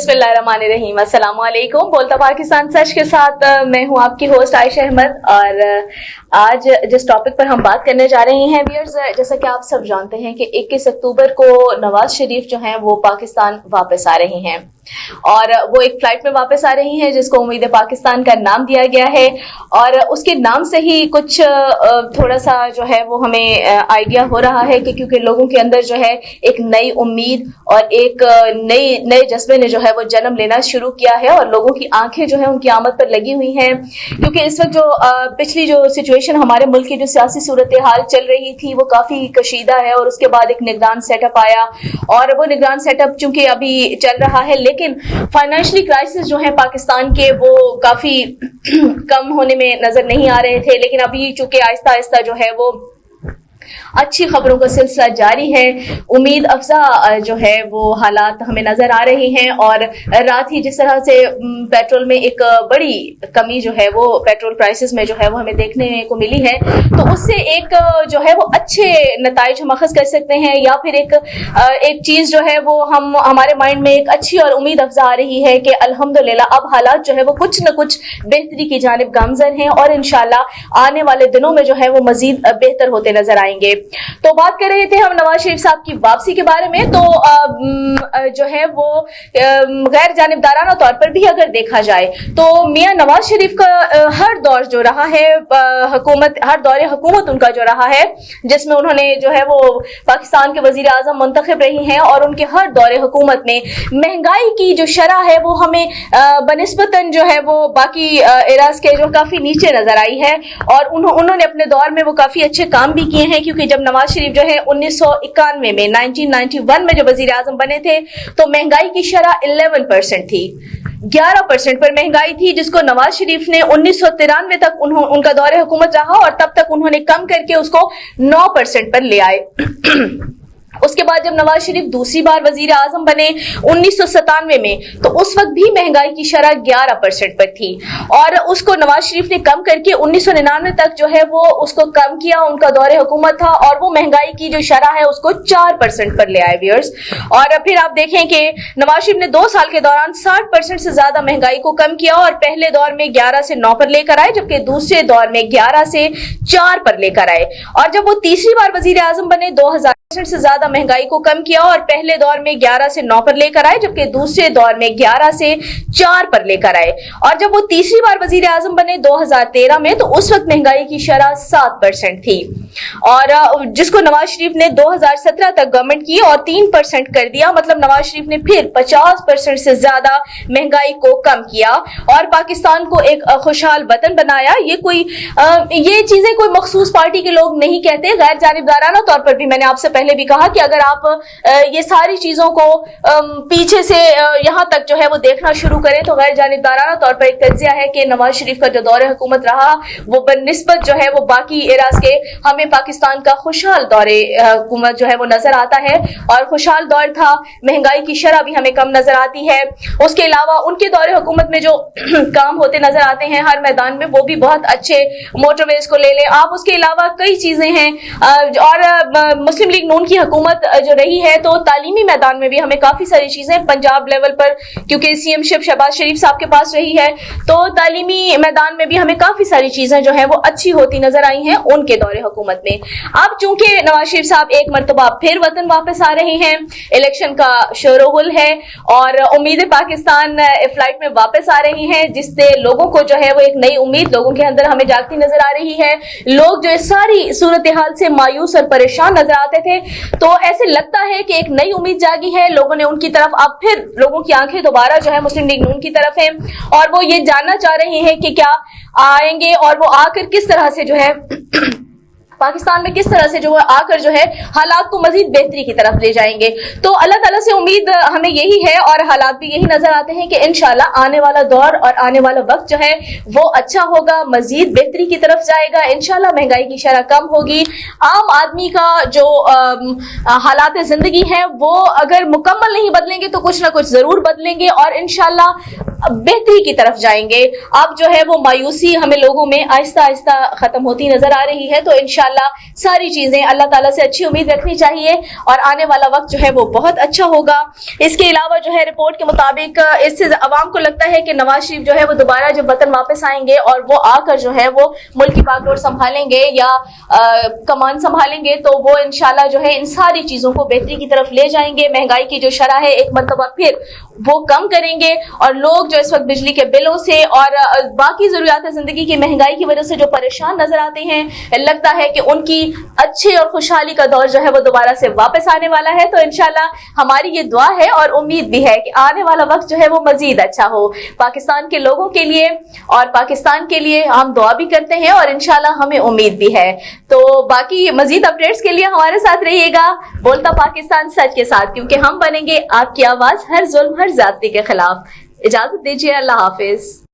बिस्मिल्लाहिर्रहमानिर्रहीम। अस्सलाम वालेकुम। बोलता पाकिस्तान सच के साथ मैं हूं आपकी होस्ट आयशा अहमद। और आज जिस टॉपिक पर हम बात करने जा रहे हैं व्यूअर्स, जैसा कि आप सब जानते हैं कि 21 अक्टूबर को नवाज शरीफ जो हैं वो पाकिस्तान वापस आ रहे हैं और वो एक फ्लाइट में वापस आ रही हैं जिसको उम्मीद पाकिस्तान का नाम दिया गया है। और उसके नाम से ही कुछ थोड़ा सा जो है वो हमें आइडिया हो रहा है कि क्योंकि लोगों के अंदर जो है एक नई उम्मीद और एक नए जज्बे ने जो है वो जन्म लेना शुरू किया है और लोगों की आंखें जो है उनकी आमद पर लगी हुई हैं। क्योंकि इस वक्त जो पिछली जो सिचुएशन हमारे मुल्क की जो सियासी सूरत हाल चल रही थी वो काफी कशीदा है और उसके बाद एक निगरान सेटअप आया और वो निगरान सेटअप चूंकि अभी चल रहा है लेकिन फाइनेंशियली क्राइसिस जो है पाकिस्तान के वो काफी कम होने में नजर नहीं आ रहे थे। लेकिन अभी चूंकि आहिस्ता आहिस्ता जो है वो अच्छी खबरों का सिलसिला जारी है, उम्मीद अफजा जो है वो हालात हमें नजर आ रहे हैं। और रात ही जिस तरह से पेट्रोल में एक बड़ी कमी जो है वो पेट्रोल प्राइसेस में जो है वो हमें देखने को मिली है, तो उससे एक जो है वो अच्छे नताइज हम अखज़ कर सकते हैं या फिर एक चीज जो है वो हमारे माइंड में एक अच्छी और उम्मीद अफजा आ रही है कि अल्हम्दुलिल्लाह अब हालात जो है वो कुछ न कुछ बेहतरी की जानिब गामजन हैं और इंशाल्लाह आने वाले दिनों में जो है वो मजीद बेहतर होते नजर आएंगे। तो बात कर रहे थे हम नवाज शरीफ साहब की वापसी के बारे में। तो जो है वो गैर जानिबदाराना तौर पर भी अगर देखा जाए तो मियां नवाज शरीफ का हर दौर जो रहा है हर दौर हुकूमत उनका जो रहा है जिसमें उन्होंने जो है वो पाकिस्तान के वजीर आजम मुंतखब रही हैं और उनके हर दौर हुकूमत में महंगाई की जो शरह है वो हमें बनिस्बतन जो है वो बाकी एराज के जो काफी नीचे नजर आई है। और उन्होंने अपने दौर में वो काफी अच्छे काम भी किए हैं क्योंकि जब नवाज शरीफ जो है 1991 में 1991 में जो वजीर आजम बने थे तो महंगाई की शरह 11% थी, 11% पर महंगाई थी, जिसको नवाज शरीफ ने 1993 तक उनका दौरे हुकूमत रहा और तब तक उन्होंने कम करके उसको 9% पर ले आए। उसके बाद जब नवाज शरीफ दूसरी बार वजीर आजम बने 1997 में तो उस वक्त भी महंगाई की शरह 11% पर थी और उसको नवाज शरीफ ने कम करके 1999 तक जो है वो उसको कम किया, उनका दौरे हुकूमत था और वो महंगाई की जो शरह है उसको 4% पर ले आए व्यूअर्स। और फिर आप देखें कि नवाज शरीफ ने 2 साल के दौरान 60% से ज्यादा महंगाई को कम किया और पहले दौर में 11 से 9 पर लेकर आए जबकि दूसरे दौर में 11 से 4 पर लेकर आए। और जब वो तीसरी बार वजीर आजम बने 2000 से ज्यादा महंगाई को कम किया और पहले दौर में 11 से 9 पर लेकर आए जबकि दूसरे दौर में 11 से 4 पर लेकर आए। और जब वो तीसरी बार वजीर आजम बने 2013 में तो उस वक्त महंगाई की शरह 7% थी और जिसको नवाज शरीफ ने 2017 तक गवर्नमेंट की और 3% कर दिया। मतलब नवाज शरीफ ने फिर 50% से ज्यादा महंगाई को कम किया और पाकिस्तान को एक खुशहाल वतन बनाया। ये चीजें कोई मखसूस पार्टी के लोग नहीं कहते, गैर जानिबदाराना तौर पर भी मैंने आपसे पहले भी कहा कि अगर आप ये सारी चीजों को पीछे से यहां तक जो है वो देखना शुरू करें तो गैर जानिबदाराना तौर पर एक तज्जिया है कि नवाज शरीफ का जो दौरे हुकूमत रहा वो बनिस्बत जो है वो बाकी एराज के हमें पाकिस्तान का खुशहाल दौरे हुकूमत जो है वो नजर आता है और खुशहाल दौर था। महंगाई की शरह भी हमें कम नजर आती है। उसके अलावा उनके दौरे हुकूमत में जो काम होते नजर आते हैं हर मैदान में वो भी बहुत अच्छे, मोटरवेज को ले लें आप, उसके अलावा कई चीजें हैं। और मुस्लिम लीग नून की हुकूमत जो रही है तो तालीमी मैदान में भी हमें काफी सारी चीजें पंजाब लेवल पर क्योंकि सीएम शिप शहबाज शरीफ साहब के पास रही है तो तालीमी मैदान में भी हमें काफी सारी चीजें जो है वो अच्छी होती नजर आई हैं उनके दौरे हुकूमत में। अब चूंकि नवाज शरीफ साहब एक मरतबा फिर वतन वापस आ रहे हैं, इलेक्शन का शोरगुल है और उम्मीद पाकिस्तान फ्लाइट में वापस आ रही हैं जिससे लोगों को जो है वो एक नई उम्मीद लोगों के अंदर हमें जागती नजर आ रही है। लोग जो इस सारी सूरत हाल से मायूस और परेशान नजर आते थे तो ऐसे लगता है कि एक नई उम्मीद जागी है लोगों ने उनकी तरफ। अब फिर लोगों की आंखें दोबारा जो है मुस्लिम लीग नून की तरफ है और वो ये जानना चाह रहे हैं कि क्या आएंगे और वो आकर किस तरह से जो है पाकिस्तान में किस तरह से जो है आकर जो है हालात को मजीद बेहतरी की तरफ ले जाएंगे। तो अल्लाह ताला से उम्मीद हमें यही है और हालात भी यही नजर आते हैं कि इंशाल्लाह आने वाला दौर और आने वाला वक्त जो है वो अच्छा होगा, मजीद बेहतरी की तरफ जाएगा। इंशाल्लाह महंगाई की शरह कम होगी, आम आदमी का जो हालात जिंदगी है वो अगर मुकम्मल नहीं बदलेंगे तो कुछ ना कुछ जरूर बदलेंगे और इंशाल्लाह बेहतरी की तरफ जाएंगे। अब जो है वो मायूसी हमें लोगों में आहिस्ता आहिस्ता खत्म होती नजर आ रही है। तो इंशाल्लाह सारी चीजें अल्लाह ताला से अच्छी उम्मीद रखनी चाहिए और आने वाला वक्त जो है वो बहुत अच्छा होगा। इसके अलावा जो है रिपोर्ट के मुताबिक इससे अवाम को लगता है कि नवाज शरीफ जो है वो दोबारा जब वतन वापस आएंगे और वो आकर जो है वो मुल्क की बागडोर संभालेंगे या कमान संभालेंगे, तो वो इंशाल्लाह जो है इन सारी चीजों को बेहतरी की तरफ ले जाएंगे। महंगाई की जो शरह है एक मरतबा फिर वो कम करेंगे और लोग जो इस वक्त बिजली के बिलों से और बाकी जरूरियात जिंदगी की महंगाई की वजह से जो परेशान नजर आते हैं, लगता है कि उनकी अच्छे और खुशहाली का दौर जो है वो दोबारा से वापस आने वाला है। तो इंशाल्लाह हमारी ये दुआ है और उम्मीद भी है कि आने वाला वक्त जो है वो मजीद अच्छा हो पाकिस्तान के लोगों के लिए, और पाकिस्तान के लिए हम दुआ भी करते हैं और इंशाल्लाह हमें उम्मीद भी है। तो बाकी मजीद अपडेट्स के लिए हमारे साथ रहिएगा बोलता पाकिस्तान सच के साथ, क्योंकि हम बनेंगे आपकी आवाज हर जुल्म हर ज्यादती के खिलाफ। इजाजत दीजिए, अल्लाह हाफिज।